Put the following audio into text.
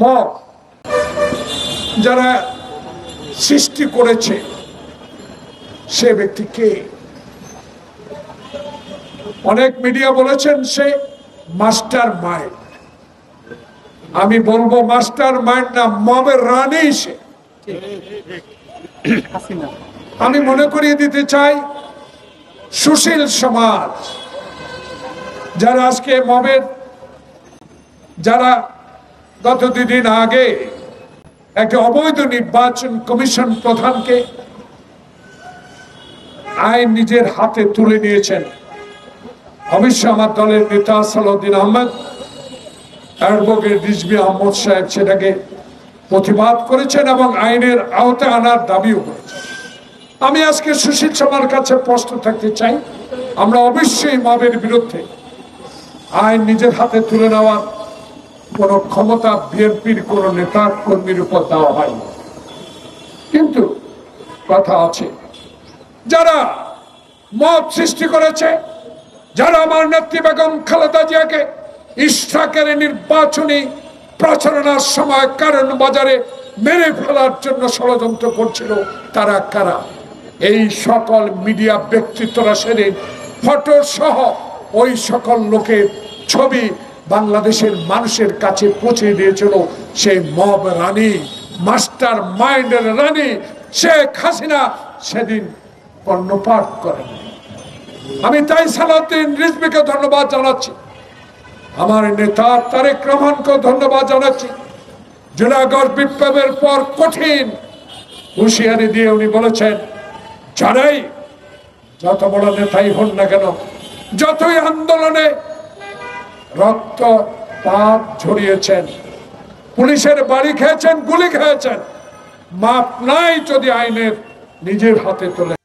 Mob যারা সৃষ্টি করেছে সে ব্যক্তি কে? অনেক মিডিয়া বলেছেন সে মাস্টার মাইন্ড। আমি বলবো মাস্টার মাইন্ড না, মবের রানী সে। আমি মনে করিয়ে দিতে চাই সুশীল সমাজ যারা আজকে মবের, যারা গত দুদিন আগে একটা অবৈধ নির্বাচন কমিশন প্রধানকে আইন নিজের হাতে তুলে নিয়েছেন, অবশ্যই আমার দলের নেতা সালাউদ্দিন আহমেদ, অ্যাডভোকেট রিজভী আহমদ সাহেব সেটাকে প্রতিবাদ করেছেন এবং আইনের আওতায় আনার দাবিও করেছেন। আমি আজকে সুশীল সমাজের কাছে প্রশ্ন থাকতে চাই, আমরা অবশ্যই মবের বিরুদ্ধে। আইন নিজের হাতে তুলে নেওয়ার কোন ক্ষমতা বিএনপির কোন নেতা কর্মীর উপর দেওয়া হয়নি, কিন্তু কথা আছে যারা মব সৃষ্টি করেছে, যারা আমার নেত্রী বেগম খালেদা জিয়াকে ইশরাকের নির্বাচনী প্রচারণার সময় কারণ বাজারে মেরে ফেলার জন্য ষড়যন্ত্র করছিল, তারা কারা? এই সকল মিডিয়া ব্যক্তিত্বরা সেদিন ফটো সহ ওই সকল লোকের ছবি বাংলাদেশের মানুষের কাছে পৌঁছে দিয়েছিল। সেই মব রানী, মাস্টার মাইন্ডের রানী শেখ হাসিনা সেদিন কর্ণপাত করেন। আমি তাই সালাউদ্দিন রিজভীকে ধন্যবাদ জানাচ্ছি, আমার নেতা তারেক রহমানকে ধন্যবাদ জানাচ্ছি। জুলাই আগস্ট বিপ্লবের পর কঠিন হুঁশিয়ারি দিয়ে উনি বলেছেন, যারাই যত বড় নেতাই হন না কেন, যতই আন্দোলনে রক্তপাত ঝরিয়েছেন, পুলিশের বাড়ি খেয়েছেন, গুলি খেয়েছেন, মাপ নাই যদি আইনের নিজের হাতে তোলে।